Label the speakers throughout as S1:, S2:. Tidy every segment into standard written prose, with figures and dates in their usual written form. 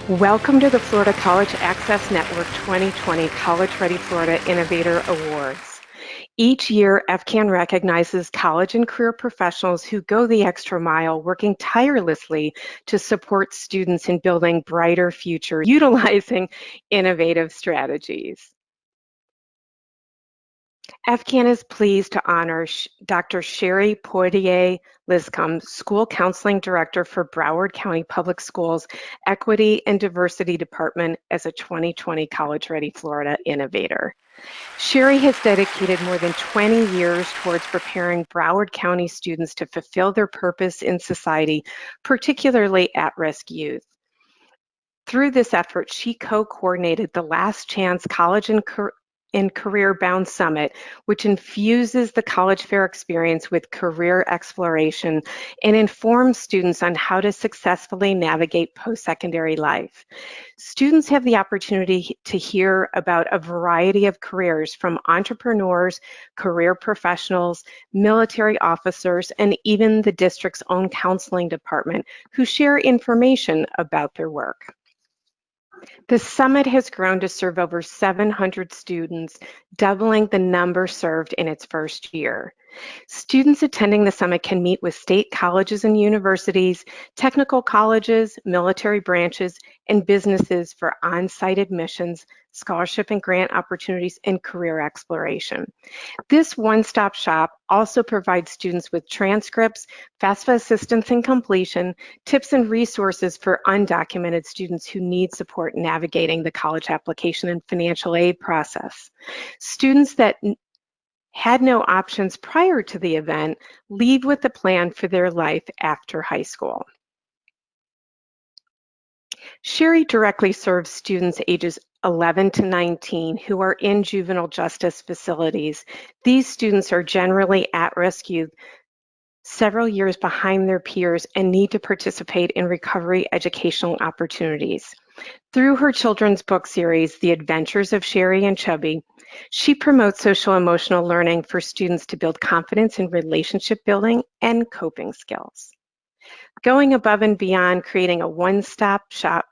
S1: Welcome to the Florida College Access Network 2020 College Ready Florida Innovator Awards. Each year, FCAN recognizes college and career professionals who go the extra mile, working tirelessly to support students in building brighter futures, utilizing innovative strategies. FCAN is pleased to honor Dr. Sherrie Poitier-Liscombe, School Counseling Director for Broward County Public Schools Equity and Diversity Department as a 2020 College Ready Florida Innovator. Sherrie has dedicated more than 20 years towards preparing Broward County students to fulfill their purpose in society, particularly at-risk youth. Through this effort, she co-coordinated the Last Chance College and Career Bound Summit, which infuses the college fair experience with career exploration and informs students on how to successfully navigate post-secondary life. Students have the opportunity to hear about a variety of careers from entrepreneurs, career professionals, military officers, and even the district's own counseling department who share information about their work. The summit has grown to serve over 700 students, doubling the number served in its first year. Students attending the summit can meet with state colleges and universities, technical colleges, military branches, and businesses for on-site admissions, scholarship and grant opportunities, and career exploration. This one-stop shop also provides students with transcripts, FAFSA assistance in completion, tips and resources for undocumented students who need support navigating the college application and financial aid process. Students that had no options prior to the event leave with a plan for their life after high school. Sherrie directly serves students ages 11 to 19 who are in juvenile justice facilities. These students are generally at-risk youth, several years behind their peers, and need to participate in recovery educational opportunities. Through her children's book series, The Adventures of Sherrie and Chubby, she promotes social emotional learning for students to build confidence in relationship building and coping skills. Going above and beyond, creating a one-stop shop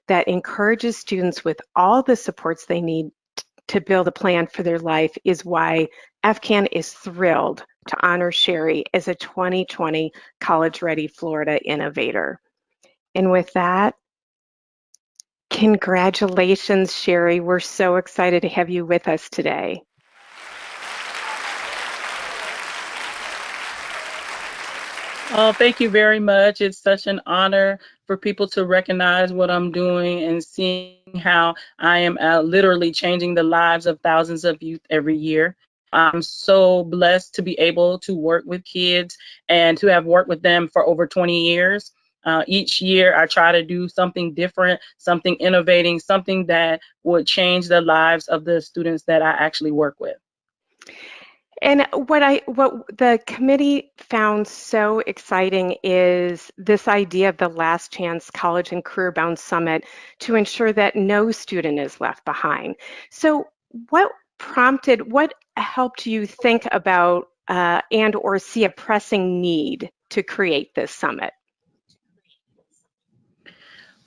S1: that encourages students with all the supports they need to build a plan for their life is why FCAN is thrilled to honor Sherrie as a 2020 College Ready Florida Innovator. And with that, congratulations, Sherrie. We're so excited to have you with us today.
S2: Oh, thank you very much. It's such an honor for people to recognize what I'm doing and seeing how I am literally changing the lives of thousands of youth every year. I'm so blessed to be able to work with kids and to have worked with them for over 20 years. Each year, I try to do something different, something innovating, something that would change the lives of the students that I actually work with.
S1: And what the committee found so exciting is this idea of the Last Chance College and Career Bound Summit to ensure that no student is left behind. So what helped you think about and or see a pressing need to create this summit?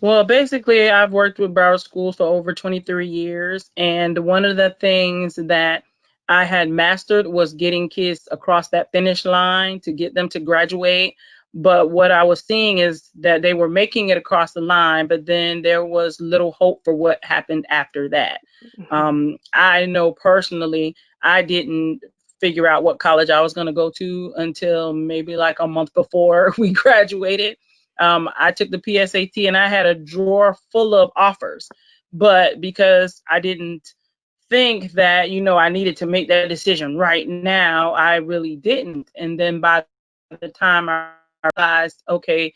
S2: Well, basically, I've worked with Broward Schools for over 23 years, and one of the things that I had mastered was getting kids across that finish line to get them to graduate. But what I was seeing is that they were making it across the line, but then there was little hope for what happened after that.
S1: Mhm.
S2: I know personally, I didn't figure out what college I was going to go to until maybe like a month before we graduated. I took the PSAT and I had a drawer full of offers, but because I didn't think that I needed to make that decision right now, I really didn't. And then by the time I realized, okay,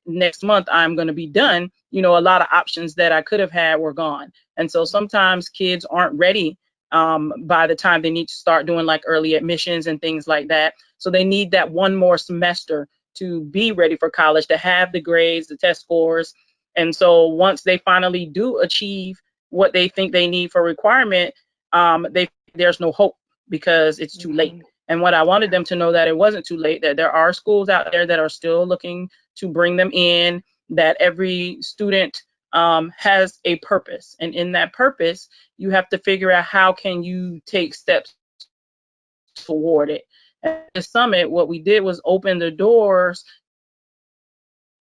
S2: next month I'm going to be done, a lot of options that I could have had were gone. And so sometimes kids aren't ready by the time they need to start doing like early admissions and things like that. So they need that one more semester to be ready for college, to have the grades, the test scores. And so once they finally do achieve what they think they need for requirement, there's no hope because it's too late.
S1: Mhm.
S2: And what I wanted them to know, that it wasn't too late, that there are schools out there that are still looking to bring them in, that every student has a purpose. And in that purpose, you have to figure out how can you take steps toward it. At the summit, what we did was open the doors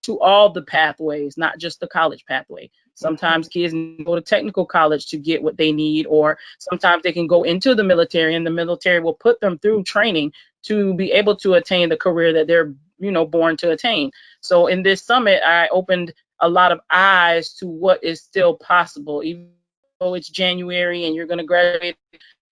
S2: to all the pathways, not just the college pathway. Sometimes kids go to technical college to get what they need, or sometimes they can go into the military, and the military will put them through training to be able to attain the career that they're, born to attain. So in this summit, I opened a lot of eyes to what is still possible. Even though it's January and you're going to graduate,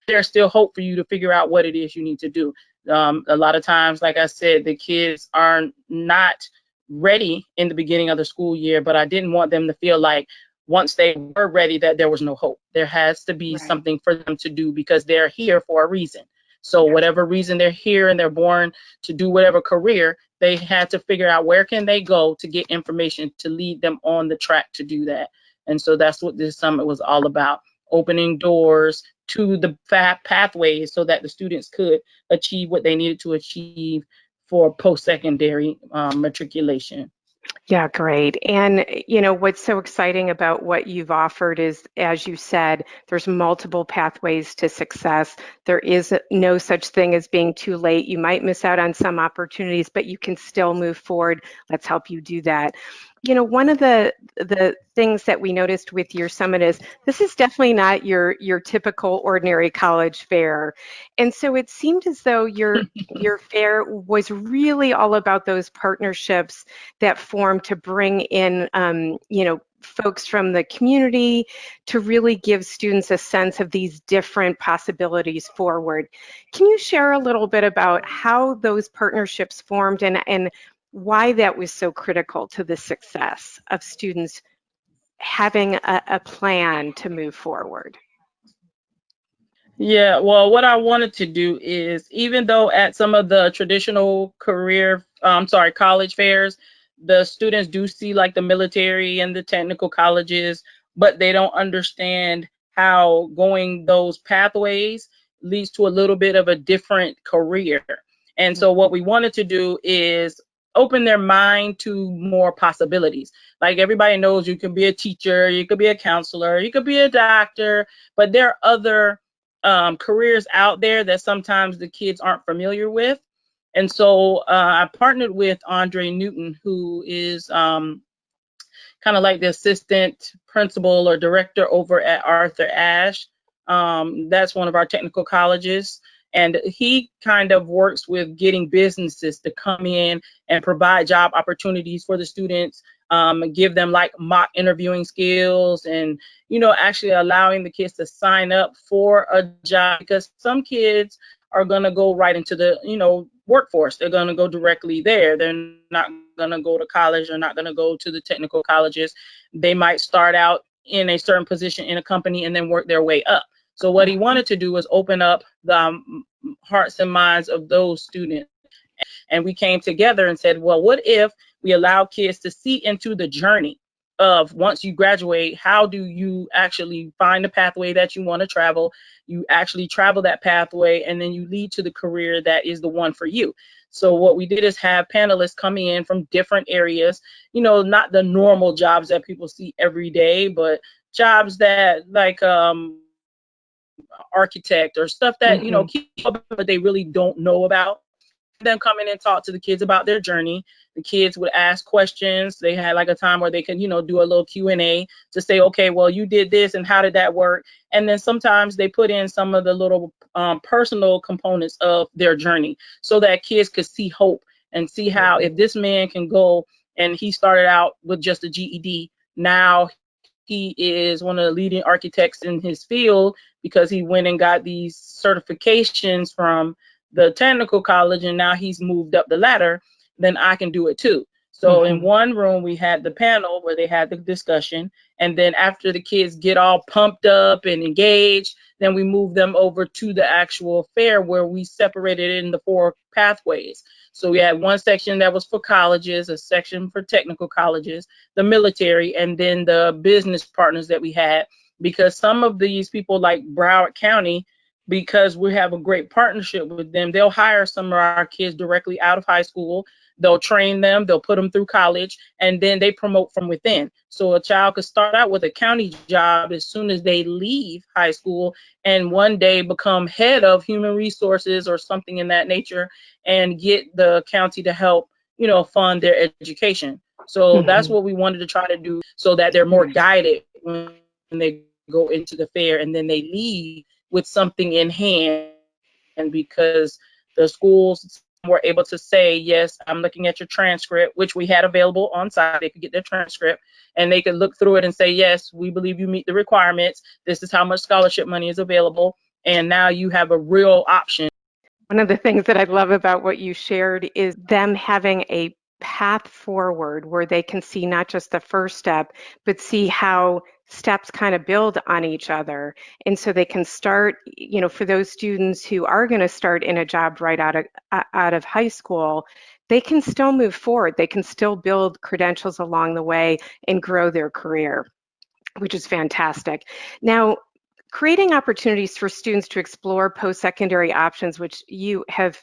S2: there's still hope for you to figure out what it is you need to do. A lot of times, like I said, the kids are not ready in the beginning of the school year, but I didn't want them to feel like once they were ready that there was no hope. There has to be something for them to do because they're here for a reason. So whatever reason they're here and they're born to do whatever career, they had to figure out where can they go to get information to lead them on the track to do that. And so that's what this summit was all about, opening doors to the pathways so that the students could achieve what they needed to achieve for post-secondary matriculation.
S1: Yeah, great. And what's so exciting about what you've offered is, as you said, there's multiple pathways to success. There is no such thing as being too late. You might miss out on some opportunities, but you can still move forward. Let's help you do that. One of the things that we noticed with your summit is this is definitely not your typical ordinary college fair. And so it seemed as though your fair was really all about those partnerships that form to bring in folks from the community to really give students a sense of these different possibilities forward. Can you share a little bit about how those partnerships formed and why that was so critical to the success of students having a plan to move forward?
S2: Yeah, well, what I wanted to do is, even though at some of the traditional college fairs, the students do see like the military and the technical colleges, but they don't understand how going those pathways leads to a little bit of a different career. And so what we wanted to do is open their mind to more possibilities. Like everybody knows you can be a teacher, you could be a counselor, you could be a doctor, but there are other careers out there that sometimes the kids aren't familiar with. And so I partnered with Andre Newton, who is kind of like the assistant principal or director over at Arthur Ashe. That's one of our technical colleges. And he kind of works with getting businesses to come in and provide job opportunities for the students, give them like mock interviewing skills, and actually allowing the kids to sign up for a job, because some kids are going to go right into the workforce. They're going to go directly there. They're not going to go to college. They're not going to go to the technical colleges. They might start out in a certain position in a company and then work their way up. So what he wanted to do was open up the hearts and minds of those students. And we came together and said, well, what if we allow kids to see into the journey of, once you graduate, how do you actually find the pathway that you want to travel? You actually travel that pathway, and then you lead to the career that is the one for you. So what we did is have panelists coming in from different areas, not the normal jobs that people see every day, but jobs that like architect or stuff that but they really don't know about. Them come in and talk to the kids about their journey. The kids would ask questions. They had like a time where they could do a little Q&A to say, okay, well, you did this and how did that work? And then sometimes they put in some of the little personal components of their journey so that kids could see hope and see how, if this man can go and he started out with just a GED, now he is one of the leading architects in his field because he went and got these certifications from the technical college, and now he's moved up the ladder, then I can do it too. So in one room, we had the panel where they had the discussion. And then after the kids get all pumped up and engaged, then we move them over to the actual fair where we separated it into 4 pathways. So we had one section that was for colleges, a section for technical colleges, the military, and then the business partners that we had, because some of these people like Broward County, because we have a great partnership with them. They'll hire some of our kids directly out of high school. They'll train them, they'll put them through college, and then they promote from within. So a child could start out with a county job as soon as they leave high school and one day become head of human resources or something in that nature and get the county to help, fund their education. So that's what we wanted to try to do so that they're more guided when they go into the fair and then they leave with something in hand, because the schools were able to say, yes, I'm looking at your transcript, which we had available on site. They could get their transcript and they could look through it and say, yes, we believe you meet the requirements. This is how much scholarship money is available. And now you have a real option.
S1: One of the things that I love about what you shared is them having a path forward where they can see not just the first step, but see how steps kind of build on each other. And so they can start, for those students who are going to start in a job right out of high school, they can still move forward. They can still build credentials along the way and grow their career, which is fantastic. Now, creating opportunities for students to explore post-secondary options, which you have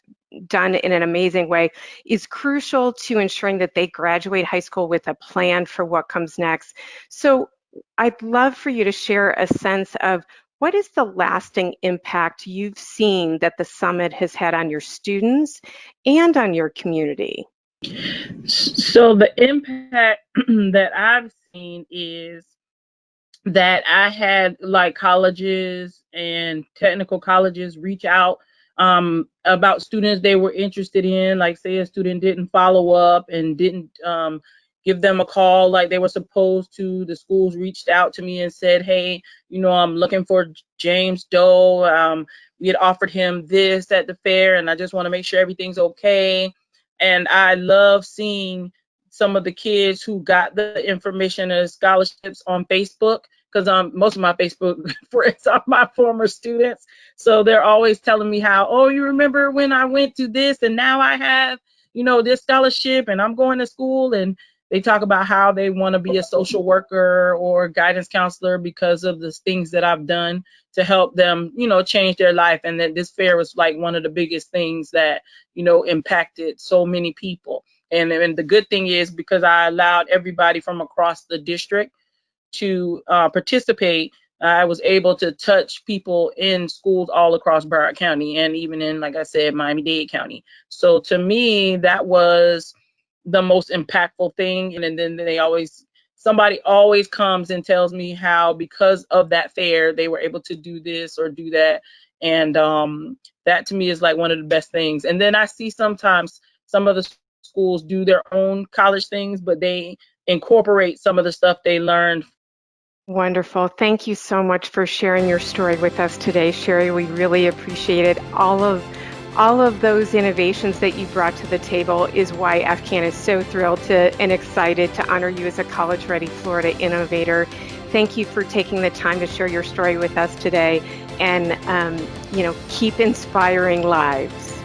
S1: done in an amazing way, is crucial to ensuring that they graduate high school with a plan for what comes next. So I'd love for you to share a sense of what is the lasting impact you've seen that the summit has had on your students and on your community?
S2: So the impact that I've seen is that I had like colleges and technical colleges reach out about students they were interested in. Like, say a student didn't follow up and didn't give them a call like they were supposed to. The schools reached out to me and said, hey, I'm looking for James Doe. We had offered him this at the fair, and I just want to make sure everything's okay. And I love seeing some of the kids who got the information and scholarships on Facebook, because most of my Facebook friends are my former students. So they're always telling me how, oh, you remember when I went to this and now I have, this scholarship and I'm going to school. And they talk about how they want to be a social worker or guidance counselor because of the things that I've done to help them, change their life. And that this fair was like one of the biggest things that, impacted so many people. And the good thing is, because I allowed everybody from across the district to participate, I was able to touch people in schools all across Broward County and even in, like I said, Miami-Dade County. So to me, that was the most impactful thing. And then somebody always comes and tells me how, because of that fair, they were able to do this or do that. And that to me is like one of the best things. And then I see sometimes some of the schools do their own college things, but they incorporate some of the stuff they learned.
S1: Wonderful. Thank you so much for sharing your story with us today, Sherrie. We really appreciate it. All of those innovations that you brought to the table is why FCAN is so thrilled and excited to honor you as a college-ready Florida innovator. Thank you for taking the time to share your story with us today, and keep inspiring lives.